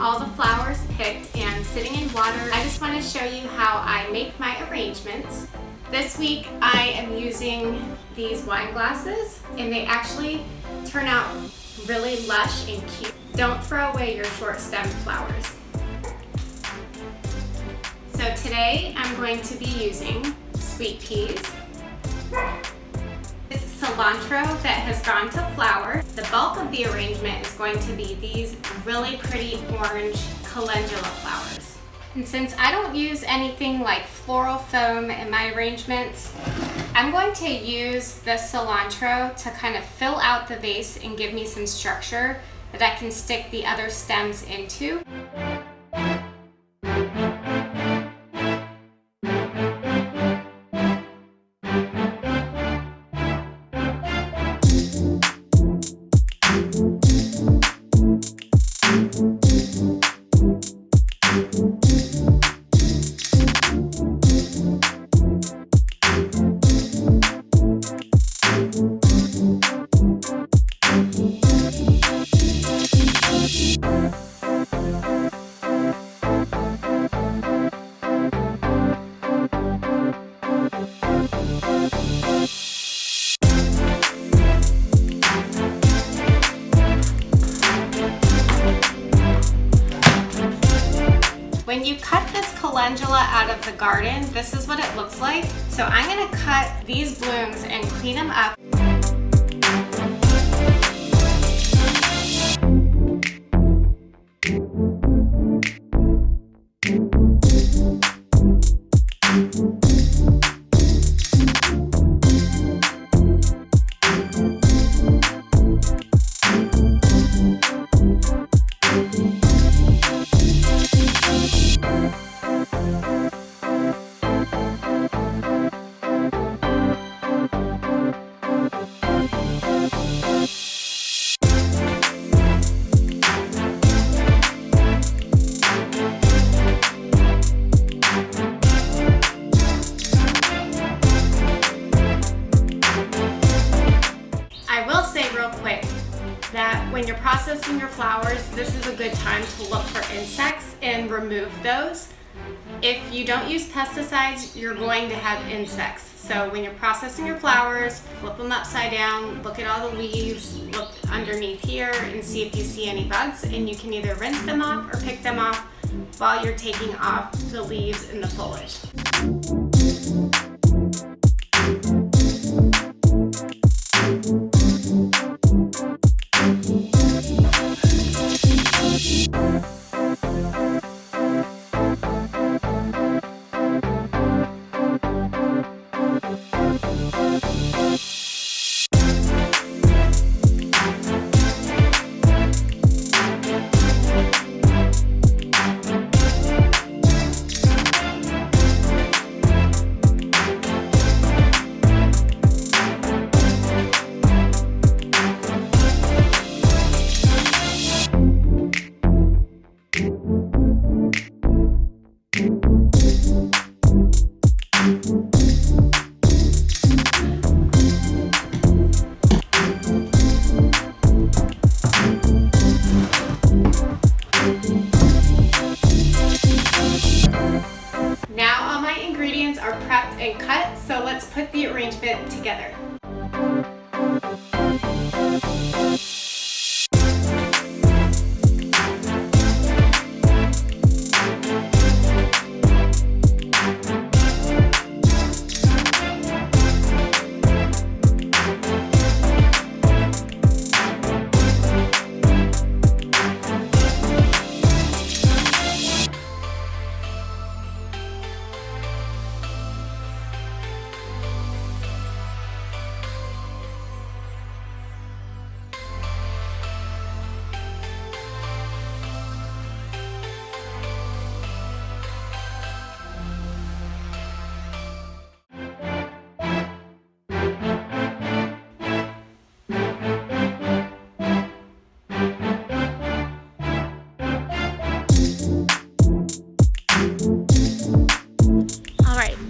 all the flowers picked and sitting in water, I just want to show you how I make my arrangements. This week I am using these wine glasses, and they actually turn out really lush and cute. Don't throw away your short stemmed flowers. So today I'm going to be using sweet peas. It's cilantro that has gone to flower. The bulk of the arrangement is going to be these really pretty orange calendula flowers. And since I don't use anything like floral foam in my arrangements, I'm going to use the cilantro to kind of fill out the vase and give me some structure that I can stick the other stems into. When you cut this calendula out of the garden, this is what it looks like. So I'm going to cut these blooms and clean them up. That when you're processing your flowers, this is a good time to look for insects and remove those. If you don't use pesticides, you're going to have insects. So when you're processing your flowers, flip them upside down, look at all the leaves, look underneath here and see if you see any bugs, and you can either rinse them off or pick them off while you're taking off the leaves and the foliage. Are prepped and cut, so let's put the arrangement together.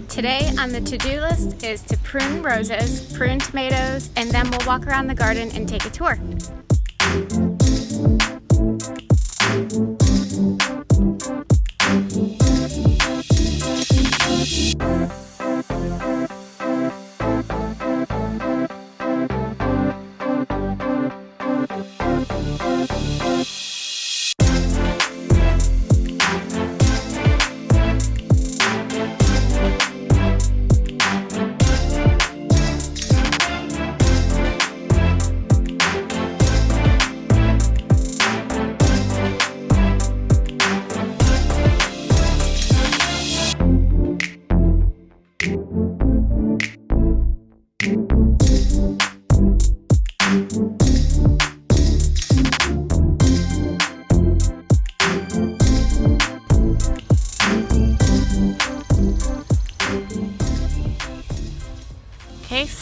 Today on the to-do list is to prune roses, prune tomatoes, and then we'll walk around the garden and take a tour.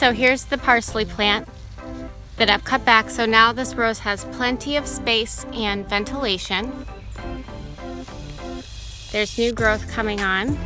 So here's the parsley plant that I've cut back, so now this rose has plenty of space and ventilation. There's new growth coming on.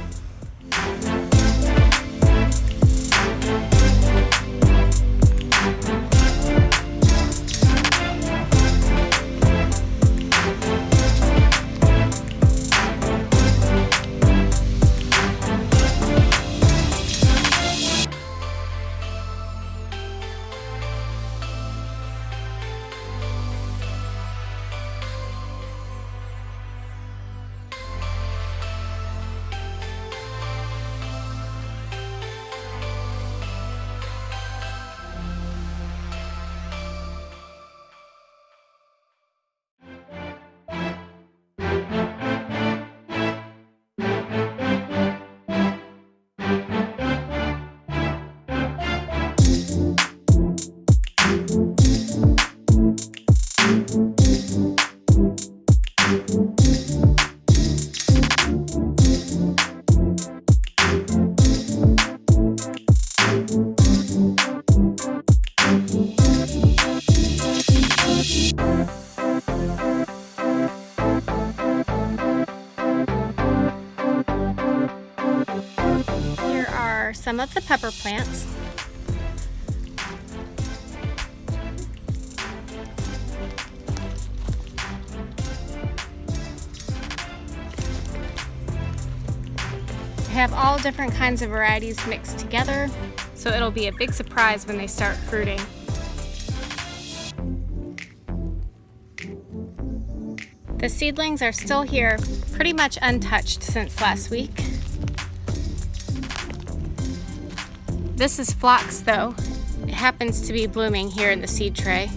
Some of the pepper plants. I have all different kinds of varieties mixed together, so it'll be a big surprise when they start fruiting. The seedlings are still here, pretty much untouched since last week. This is phlox though. It happens to be blooming here in the seed tray.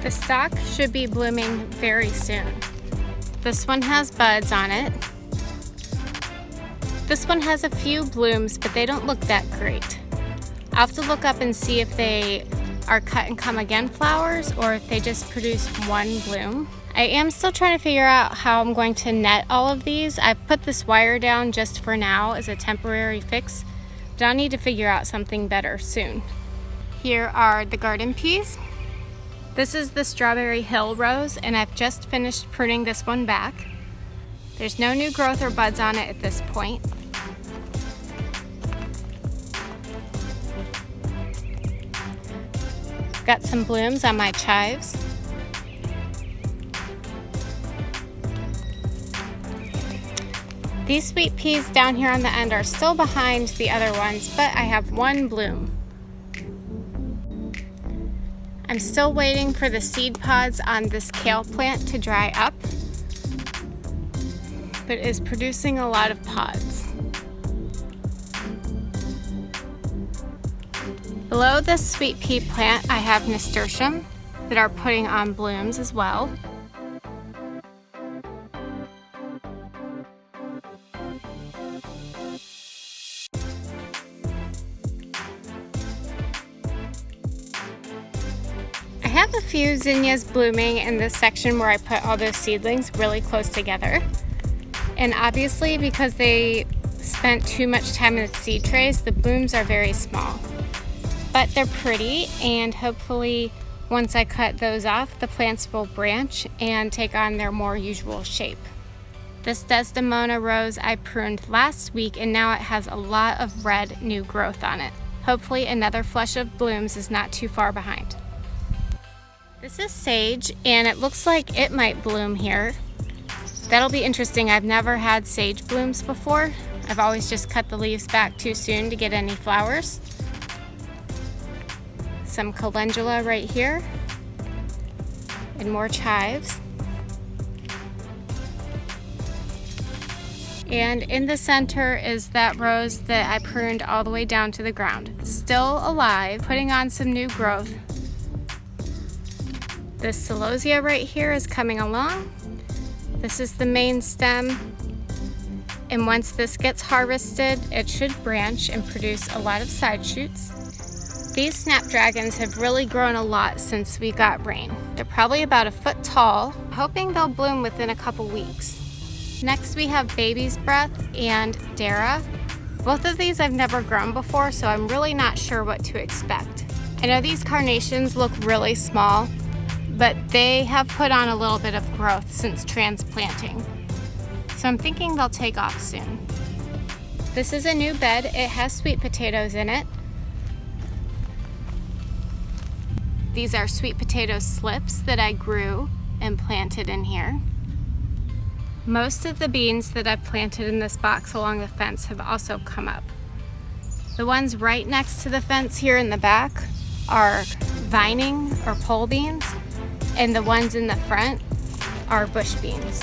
The stalk should be blooming very soon. This one has buds on it. This one has a few blooms, but they don't look that great. I'll have to look up and see if they are cut and come again flowers or if they just produce one bloom. I am still trying to figure out how I'm going to net all of these. I've put this wire down just for now as a temporary fix, but I'll need to figure out something better soon. Here are the garden peas. This is the Strawberry Hill Rose, and I've just finished pruning this one back. There's no new growth or buds on it at this point. Got some blooms on my chives. These sweet peas down here on the end are still behind the other ones, but I have one bloom. I'm still waiting for the seed pods on this kale plant to dry up, but it is producing a lot of pods. Below this sweet pea plant, I have nasturtium that are putting on blooms as well. I have a few zinnias blooming in this section where I put all those seedlings really close together. And obviously, because they spent too much time in the seed trays, the blooms are very small. But they're pretty, and hopefully once I cut those off, the plants will branch and take on their more usual shape. This Desdemona rose I pruned last week, and now it has a lot of red new growth on it. Hopefully another flush of blooms is not too far behind. This is sage, and it looks like it might bloom here. That'll be interesting. I've never had sage blooms before. I've always just cut the leaves back too soon to get any flowers. Some calendula right here, and more chives. And in the center is that rose that I pruned all the way down to the ground. Still alive, putting on some new growth. This celosia right here is coming along. This is the main stem. And once this gets harvested, it should branch and produce a lot of side shoots. These snapdragons have really grown a lot since we got rain. They're probably about a foot tall, hoping they'll bloom within a couple weeks. Next we have Baby's Breath and Dara. Both of these I've never grown before, so I'm really not sure what to expect. I know these carnations look really small, but they have put on a little bit of growth since transplanting. So I'm thinking they'll take off soon. This is a new bed. It has sweet potatoes in it. These are sweet potato slips that I grew and planted in here. Most of the beans that I've planted in this box along the fence have also come up. The ones right next to the fence here in the back are vining or pole beans, and the ones in the front are bush beans.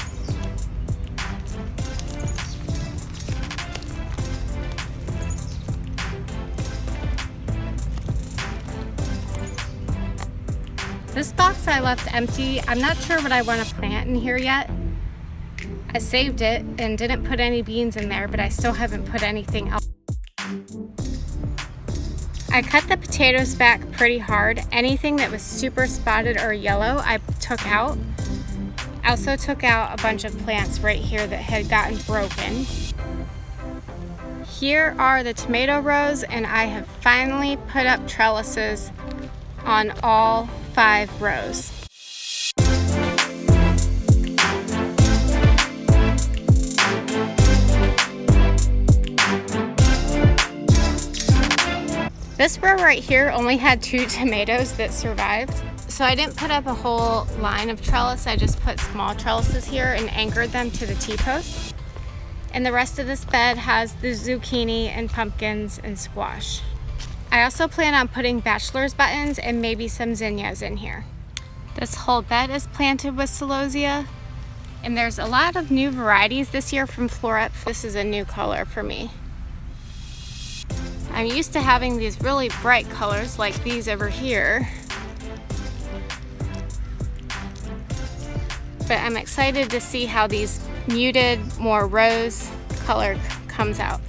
This box I left empty. I'm not sure what I want to plant in here yet. I saved it and didn't put any beans in there, but I still haven't put anything else. I cut the potatoes back pretty hard. Anything that was super spotted or yellow, I took out. I also took out a bunch of plants right here that had gotten broken. Here are the tomato rows, and I have finally put up trellises on all 5 rows. This row right here only had 2 tomatoes that survived, so I didn't put up a whole line of trellis. I just put small trellises here and anchored them to the T-posts. And the rest of this bed has the zucchini and pumpkins and squash. I also plan on putting bachelor's buttons and maybe some zinnias in here. This whole bed is planted with celosia, and there's a lot of new varieties this year from Floret. This is a new color for me. I'm used to having these really bright colors like these over here, but I'm excited to see how these muted, more rose color comes out.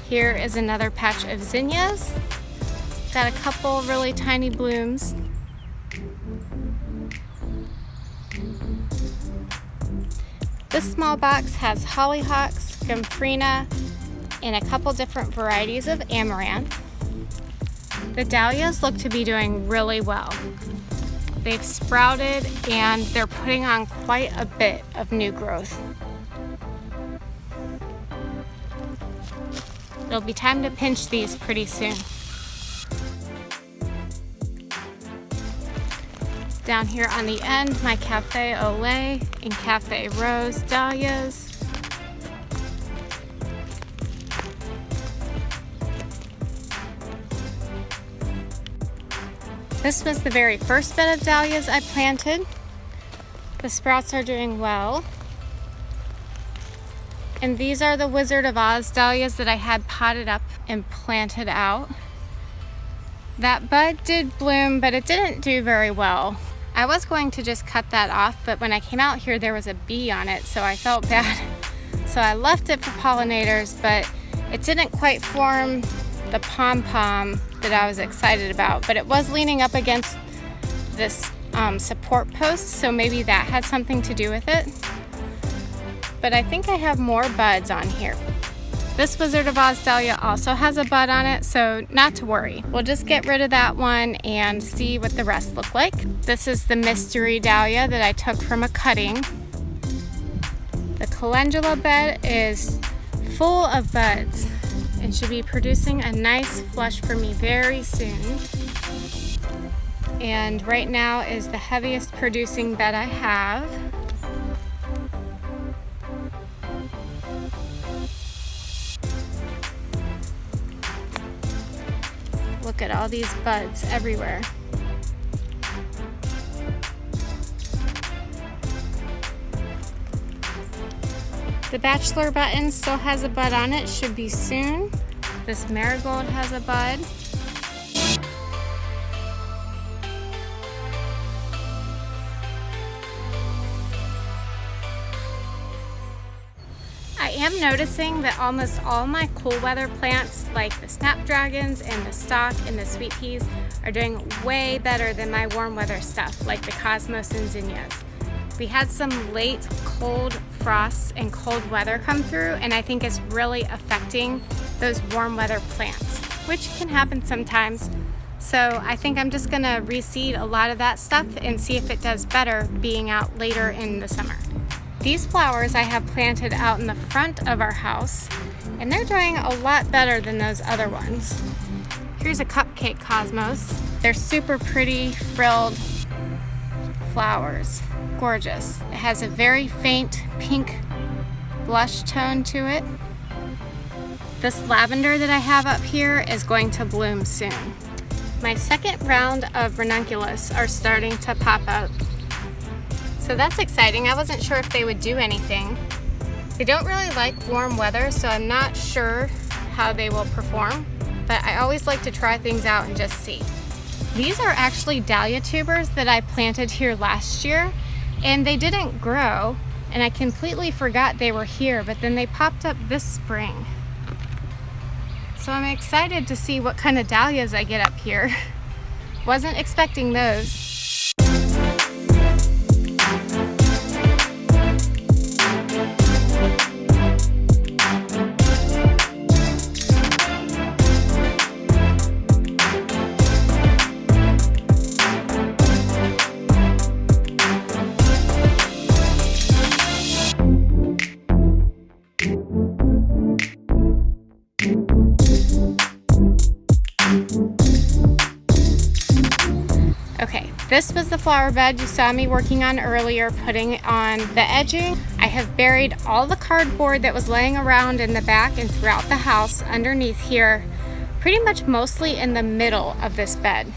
Here is another patch of zinnias. Got a couple really tiny blooms. This small box has hollyhocks, gomphrena, and a couple different varieties of amaranth. The dahlias look to be doing really well. They've sprouted and they're putting on quite a bit of new growth. It'll be time to pinch these pretty soon. Down here on the end, my Cafe au lait and Cafe Rose dahlias. This was the very first bed of dahlias I planted. The sprouts are doing well. And these are the Wizard of Oz dahlias that I had potted up and planted out. That bud did bloom, but it didn't do very well. I was going to just cut that off, but when I came out here there was a bee on it, so I felt bad. So I left it for pollinators, but it didn't quite form the pom-pom that I was excited about, but it was leaning up against this support post, so maybe that had something to do with it. But I think I have more buds on here. This Wizard of Oz dahlia also has a bud on it, so not to worry. We'll just get rid of that one and see what the rest look like. This is the mystery dahlia that I took from a cutting. The calendula bed is full of buds and should be producing a nice flush for me very soon. And right now is the heaviest producing bed I have. Look at all these buds everywhere. The bachelor button still has a bud on it, should be soon. This marigold has a bud. am noticing that almost all my cool weather plants, like the snapdragons and the stock and the sweet peas, are doing way better than my warm weather stuff, like the cosmos and zinnias. We had some late cold frosts and cold weather come through, and I think it's really affecting those warm weather plants, which can happen sometimes. So I think I'm just gonna reseed a lot of that stuff and see if it does better being out later in the summer. These flowers I have planted out in the front of our house, and they're doing a lot better than those other ones. Here's a Cupcake Cosmos. They're super pretty, frilled flowers. Gorgeous. It has a very faint pink blush tone to it. This lavender that I have up here is going to bloom soon. My second round of Ranunculus are starting to pop up. So that's exciting. I wasn't sure if they would do anything. They don't really like warm weather, so I'm not sure how they will perform, but I always like to try things out and just see. These are actually dahlia tubers that I planted here last year, and they didn't grow, and I completely forgot they were here, but then they popped up this spring. So I'm excited to see what kind of dahlias I get up here. Wasn't expecting those. Okay, this was the flower bed you saw me working on earlier, putting on the edging. I have buried all the cardboard that was laying around in the back and throughout the house underneath here, pretty much mostly in the middle of this bed.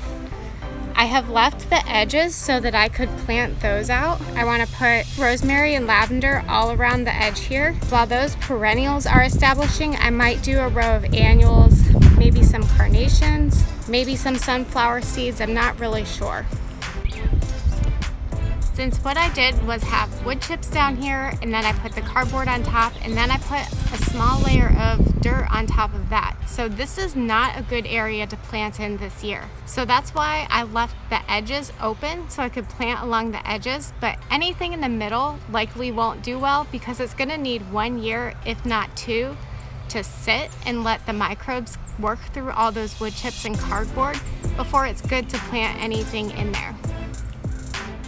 I have left the edges so that I could plant those out. I want to put rosemary and lavender all around the edge here. While those perennials are establishing, I might do a row of annuals, maybe some carnations, maybe some sunflower seeds. I'm not really sure. Since what I did was have wood chips down here, and then I put the cardboard on top, and then I put a small layer of dirt on top of that. So this is not a good area to plant in this year. So that's why I left the edges open so I could plant along the edges, but anything in the middle likely won't do well because it's gonna need 1 year, if not 2, to sit and let the microbes work through all those wood chips and cardboard before it's good to plant anything in there.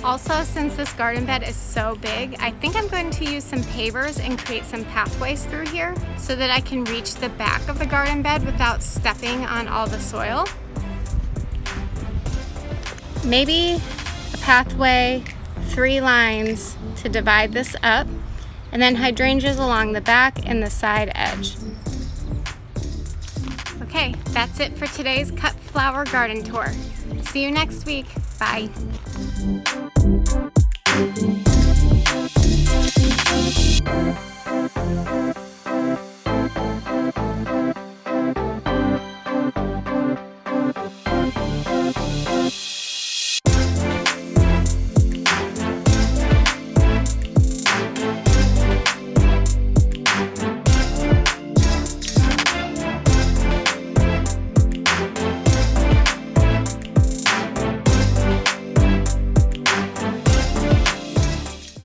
Also, since this garden bed is so big, I think I'm going to use some pavers and create some pathways through here so that I can reach the back of the garden bed without stepping on all the soil. Maybe a pathway, 3 lines to divide this up, and then hydrangeas along the back and the side edge. Okay, that's it for today's cut flower garden tour. See you next week. Bye.